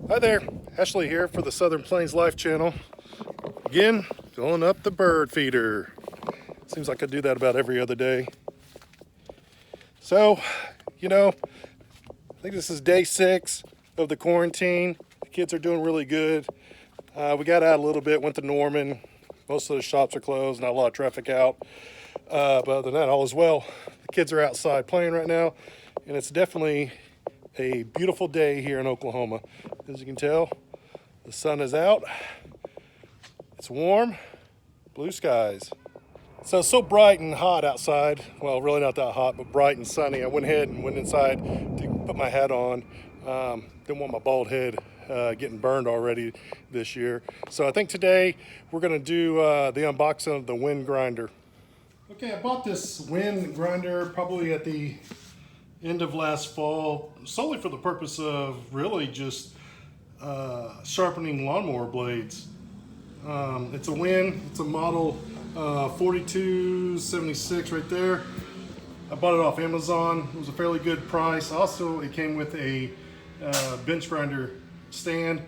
Hi there, Ashley here for the Southern Plains Life channel. Again, filling up the bird feeder. Seems like I do that about every other day. So, I think this is day 6 of the quarantine. The kids are doing really good. We got out a little bit, went to Norman. Most of the shops are closed, not a lot of traffic out. But other than that, all is well. The kids are outside playing right now, and it's definitely a beautiful day here in Oklahoma. As you can tell, the sun is out. It's warm, blue skies. So it's so bright and hot outside. Well, really not that hot, but bright and sunny. I went ahead and went inside to put my hat on. Didn't want my bald head getting burned already this year. So I think today we're gonna do the unboxing of the WEN Grinder. Okay, I bought this WEN Grinder probably at the end of last fall, solely for the purpose of really just sharpening lawnmower blades. It's a WEN, it's a model 4276 right there. I bought it off Amazon. It was a fairly good price. Also, it came with a bench grinder stand,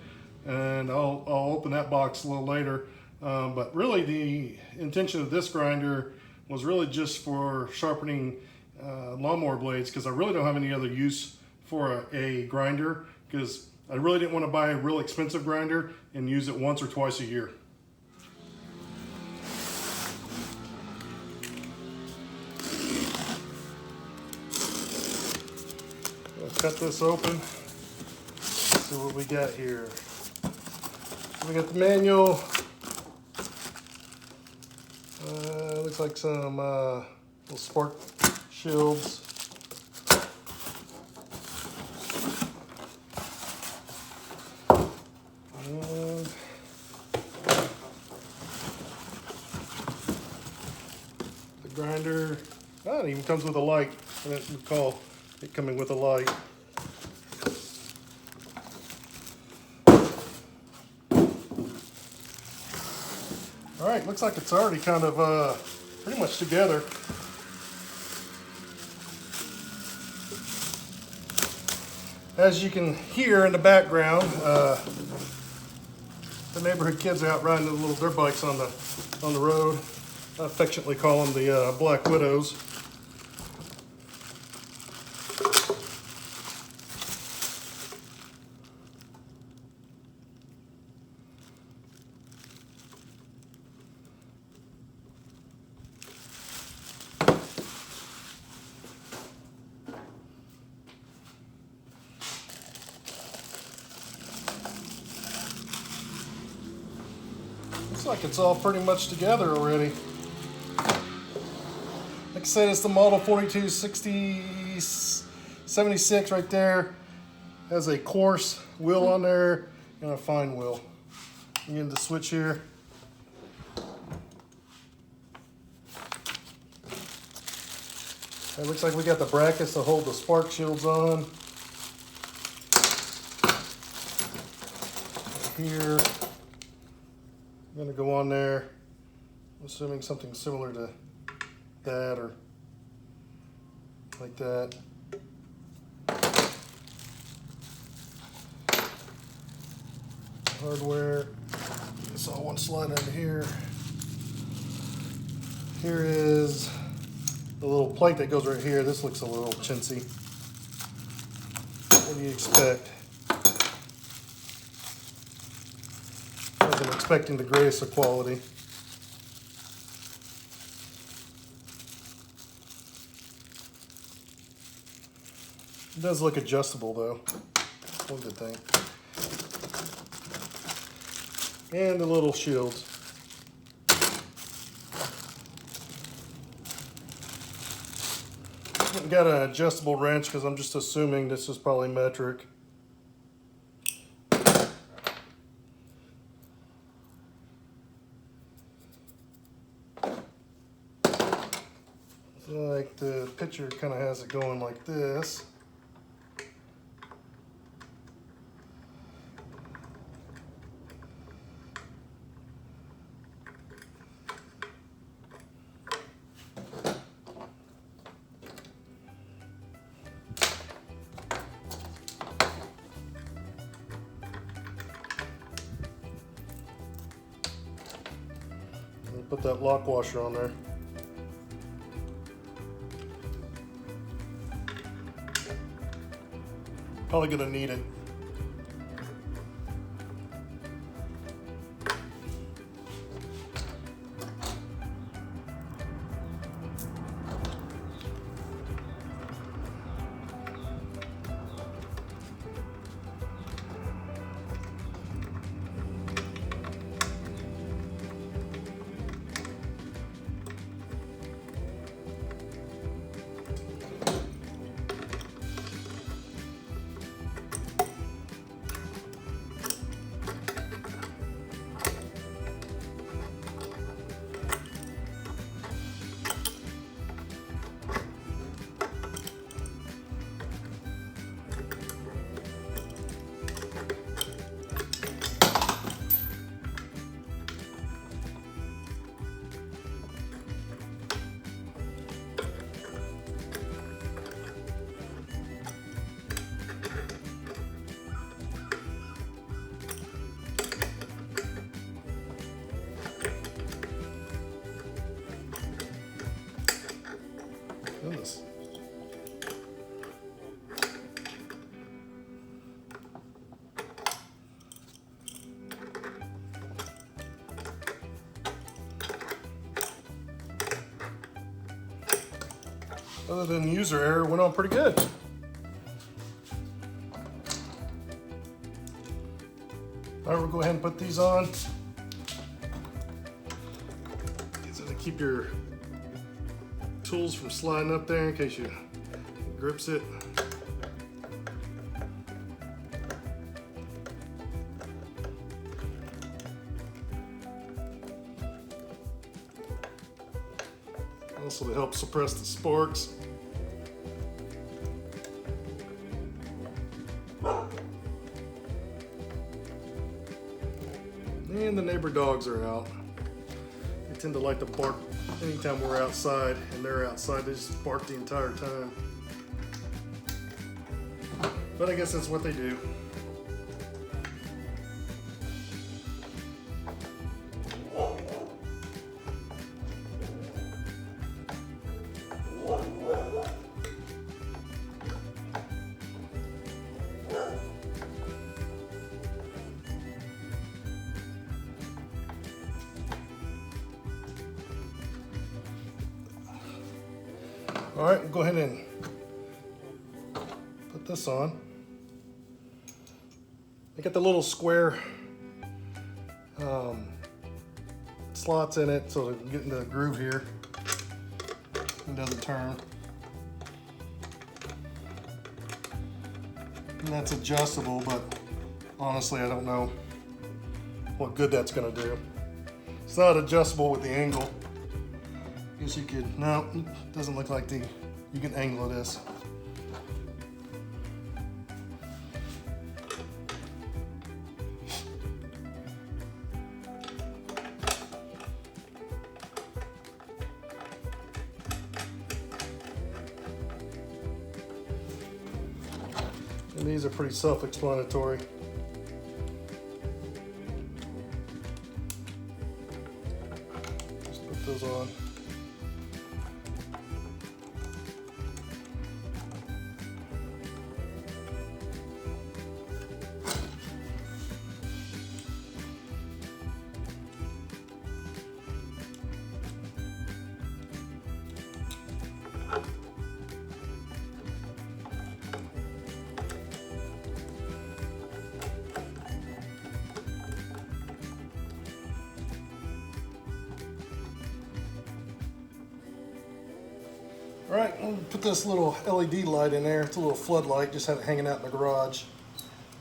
and I'll open that box a little later. But really the intention of this grinder was really just for sharpening lawnmower blades, because I really don't have any other use for a grinder, because I really didn't want to buy a real expensive grinder and use it once or twice a year. I'll cut this open, see what we got here. We got the manual. Looks like some little spark shields. And the grinder, it even comes with a light. I didn't recall it coming with a light. All right, looks like it's already kind of pretty much together. As you can hear in the background, the neighborhood kids are out riding the little dirt bikes on the road. I affectionately call them the Black Widows. Looks like it's all pretty much together already. Like I said, it's the model 4276 right there. Has a coarse wheel on there and a fine wheel. You get the switch here. It looks like we got the brackets to hold the spark shields on. Right here. I'm going to go on there, I'm assuming something similar to that or like that. Hardware, it's all one slide under here. Here is the little plate that goes right here. This looks a little chintzy. What do you expect? I wasn't expecting the greatest of quality. It does look adjustable though. That's one good thing. And the little shields. Got an adjustable wrench because I'm just assuming this is probably metric. Like the picture kind of has it going like this. Put that lock washer on there. Probably gonna need it. Goodness. Other than user error, it went on pretty good. All right, we'll go ahead and put these on. These are to keep your tools from sliding up there in case you grips it. Also to help suppress the sparks. And the neighbor dogs are out. They tend to like to bark anytime we're outside, and they're outside, they just bark the entire time. But I guess that's what they do. All right, we'll go ahead and put this on. I got the little square slots in it so it can get into the groove here. It doesn't turn. And that's adjustable, but honestly, I don't know what good that's gonna do. It's not adjustable with the angle. Guess you could, no, it doesn't look like you can angle this. And these are pretty self-explanatory. Just put those on. All right, we'll put this little LED light in there. It's a little floodlight, just had it hanging out in the garage.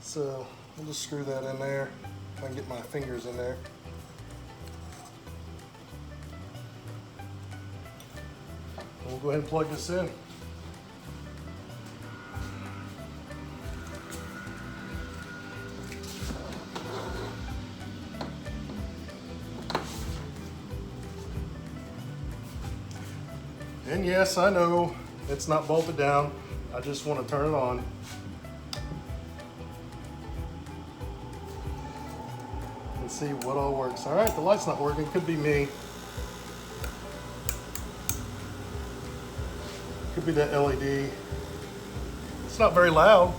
So we'll just screw that in there. If I can get my fingers in there. And we'll go ahead and plug this in. And yes, I know it's not bolted down. I just want to turn it on. And see what all works. All right, the light's not working. Could be me. Could be that LED. It's not very loud.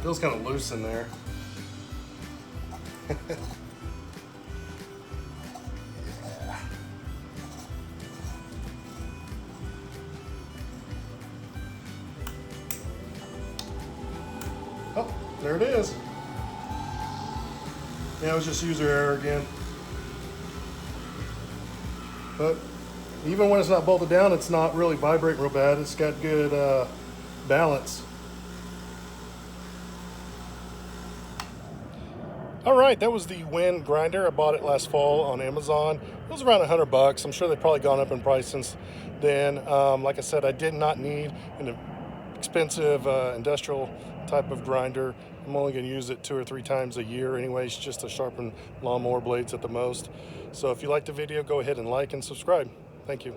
Feels kind of loose in there. Oh, there it is. Yeah, it was just user error again. But even when it's not bolted down, it's not really vibrating real bad. It's got good balance. All right, that was the WEN grinder. I bought it last fall on Amazon. It was around $100. I'm sure they've probably gone up in price since then. Like I said, I did not need an expensive industrial type of grinder. I'm only going to use it 2 or 3 times a year anyways, just to sharpen lawnmower blades at the most. So if you liked the video, go ahead and like and subscribe. Thank you.